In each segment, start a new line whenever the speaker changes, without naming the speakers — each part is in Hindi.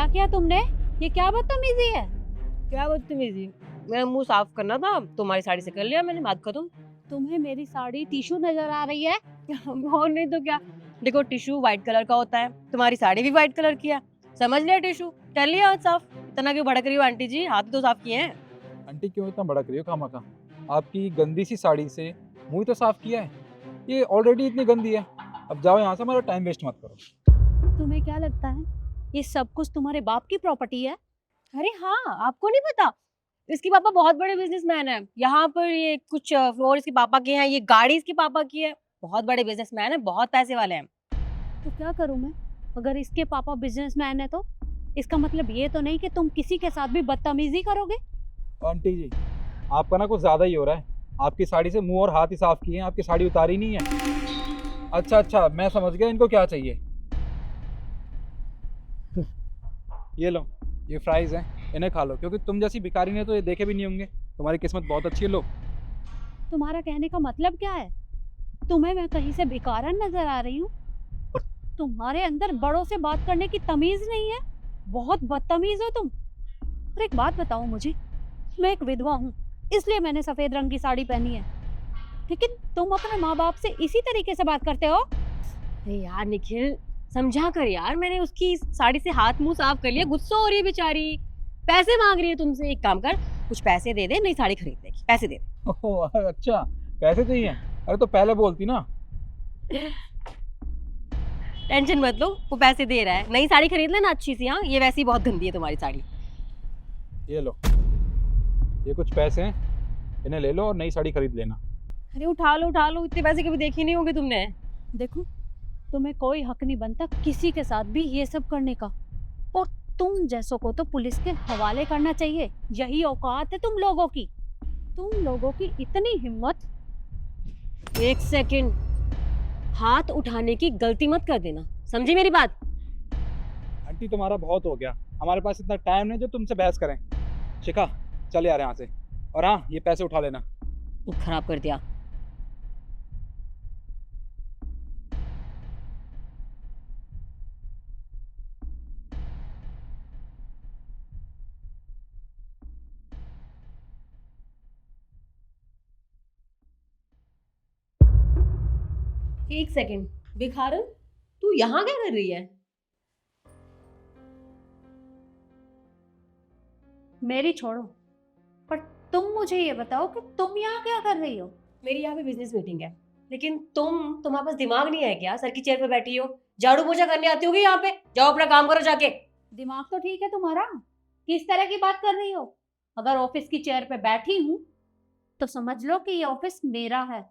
किया तुमने? ये क्या बदतमीजी है?
क्या बदतमीजी? मेरा मुंह साफ करना था, तुम्हारी साड़ी से कर लिया मैंने, बात खत्म।
तुम्हें मेरी साड़ी टिश्यू नजर आ रही है?
और नहीं तो क्या। देखो टिश्यू व्हाइट कलर का होता है, तुम्हारी साड़ी भी व्हाइट कलर की है। समझ लिया टिश्यू, कर लिया हाथ साफ। इतना क्यों भड़क रही हो आंटी जी, हाथ तो साफ किए हैं।
आंटी क्यों इतना भड़क रही हो खामखा? आपकी गंदी सी साड़ी से मुंह ही तो साफ किया है। ये ऑलरेडी इतनी गंदी है। अब जाओ यहाँ से, हमारा टाइम वेस्ट मत करो।
तुम्हें क्या लगता है ये सब कुछ तुम्हारे बाप की प्रॉपर्टी है?
अरे हाँ, आपको नहीं पता, इसके पापा बहुत बड़े बिजनेसमैन हैं। यहाँ पर ये कुछ फ्लोर इसके पापा के हैं, ये गाड़ी इसके पापा की है। बहुत बड़े बिजनेसमैन है, बहुत पैसे वाले हैं।
तो क्या करूं मैं? अगर इसके पापा बिजनेसमैन है तो इसका मतलब ये तो नहीं कि तुम किसी के साथ भी बदतमीजी करोगे?
आंटी जी, आपका ना कुछ ज़्यादा ही हो रहा है। आपकी साड़ी से मुंह और हाथ ही साफ किए हैं, आपकी साड़ी उतारी नहीं है। अच्छा अच्छा, मैं समझ गया इनको क्या चाहिए। ये लो, ये फ्राइज़ हैं, इन्हें खा लो, क्योंकि तुम जैसी भिखारी ने तो ये देखे भी नहीं होंगे। तुम्हारी किस्मत बहुत अच्छी है। लो।
तुम्हारा कहने का मतलब क्या है? तुम्हें मैं कहीं से भिखारन नजर आ रही हूँ? तुम्हारे अंदर बड़ों से बात करने की तमीज नहीं है। बहुत बदतमीज हो तुम। और एक बात बताओ मुझे, मैं एक विधवा हूँ, इसलिए मैंने सफेद रंग की साड़ी पहनी है, लेकिन तुम अपने माँ बाप से इसी तरीके से बात करते हो?
अरे यार निखिल, समझा कर यार, मैंने उसकी साड़ी से हाथ मुंह साफ कर लिया, गुस्सा हो रही है बेचारी, पैसे मांग रही है तुमसे। एक काम कर, कुछ पैसे दे दे, नई साड़ी खरीद लेगी, पैसे दे दे।
ओह अच्छा, पैसे चाहिए? अरे तो पहले बोलती ना।
टेंशन मत लो, वो पैसे दे रहा है, नई साड़ी खरीद लेना अच्छी सी। हाँ, ये वैसी बहुत गंदी है तुम्हारी साड़ी।
ये लो, ये कुछ पैसे हैं, इन्हें ले लो और नई साड़ी खरीद लेना।
अरे उठा लो, इतने पैसे कभी देखे नहीं होंगे तुमने।
देखो, तुम्हें कोई हक नहीं बनता किसी के साथ भी ये सब करने का, और तुम जैसों को तो पुलिस के हवाले करना चाहिए। यही औकात है तुम लोगों की। तुम लोगों की इतनी हिम्मत!
एक सेकंड, हाथ उठाने की गलती मत कर देना, समझी मेरी बात?
आंटी तुम्हारा बहुत हो गया, हमारे पास इतना टाइम नहीं जो तुमसे बहस करें। शिखा, चल यार यहाँ से। और हाँ, ये पैसे उठा लेना।
खराब कर दिया। एक सेकंड, भिखारन, तू यहाँ क्या कर रही है?
मेरी छोड़ो, पर तुम मुझे ये बताओ कि तुम यहाँ क्या कर रही हो?
मेरी यहाँ पे बिजनेस मीटिंग है, लेकिन तुम्हारे पास दिमाग नहीं है क्या? सर की चेयर पे बैठी हो, झाड़ू पोछा करने आती होगी यहाँ पे? जाओ अपना काम करो जाके।
दिमाग तो ठीक है तुम्हारा, किस तरह की बात कर रही हो? अगर ऑफिस की चेयर पे बैठी हूँ तो समझ लो कि ये ऑफिस मेरा है,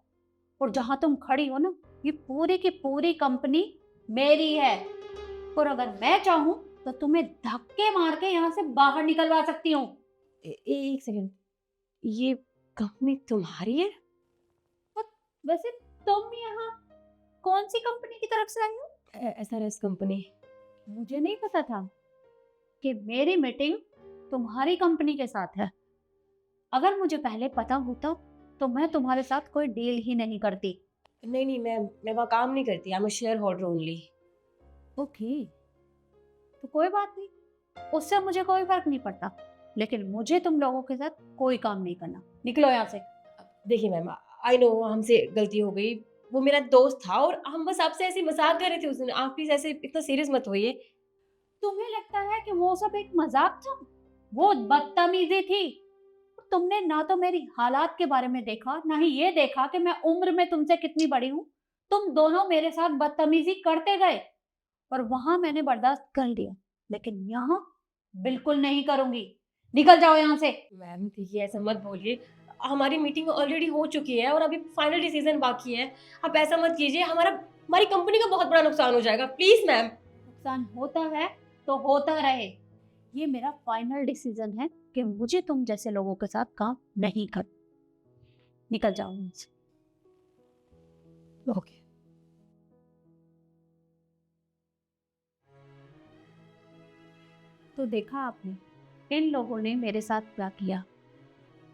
और जहां तुम खड़ी हो ना, ये पूरी की पूरी कंपनी मेरी है। और अगर मैं चाहूँ तो तुम्हें धक्के मार के यहाँ से बाहर निकलवा सकती हूँ।
एक सेकंड, ये कंपनी तुम्हारी है?
वैसे तुम यहाँ कौन सी कंपनी की तरफ से आई हो?
SRS company.
मुझे नहीं पता था कि मेरी मीटिंग तुम्हारी कंपनी के साथ है। अगर मुझे पहले पता होता तो मैं तुम्हारे साथ कोई डील ही नहीं करती।
नहीं, मैं वहाँ काम नहीं करती, I am share holder only.
Okay, तो कोई बात नहीं, उससे मुझे कोई फर्क नहीं पड़ता, लेकिन मुझे तुम लोगों के साथ कोई काम नहीं करना। निकलो यहाँ से।
देखिए मैम, आई नो हमसे गलती हो गई, वो मेरा दोस्त था और हम बस आपसे ऐसे मजाक कर रहे थे उस दिन। आप प्लीज ऐसे इतना सीरियस मत होइए।
तुम्हें लगता है कि वो सब एक मजाक था? वो बदतमीजी थी। तुमने ना तो मेरी हालात के बारे में देखा, ना ही ये देखा कि मैं उम्र में तुमसे कितनी बड़ी हूँ। तुम दोनों मेरे साथ बदतमीजी करते गए और वहां मैंने बर्दाश्त कर लिया, लेकिन यहाँ बिल्कुल नहीं करूंगी। निकल जाओ यहाँ से।
मैम देखिए, ऐसा मत बोलिए, हमारी मीटिंग ऑलरेडी हो चुकी है और अभी फाइनल डिसीजन बाकी है। आप ऐसा मत कीजिए, हमारी कंपनी का बहुत बड़ा नुकसान हो जाएगा, प्लीज मैम।
नुकसान होता है तो होता रहे, ये मेरा फाइनल डिसीजन है कि मुझे तुम जैसे लोगों के साथ काम नहीं कर। निकल जाओ यहाँ से।
ओके।
तो देखा आपने, इन लोगों ने मेरे साथ क्या किया।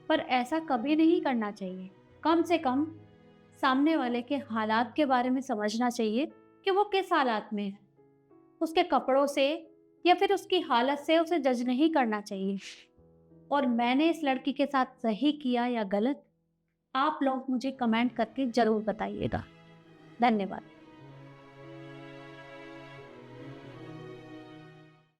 पर ऐसा कभी नहीं करना चाहिए। कम से कम सामने वाले के हालात के बारे में समझना चाहिए कि वो किस हालात में है। उसके कपड़ों से, या फिर उसकी हालत से उसे जज नहीं करना चाहिए। और मैंने इस लड़की के साथ सही किया या गलत, आप लोग मुझे कमेंट करके जरूर बताइएगा। धन्यवाद।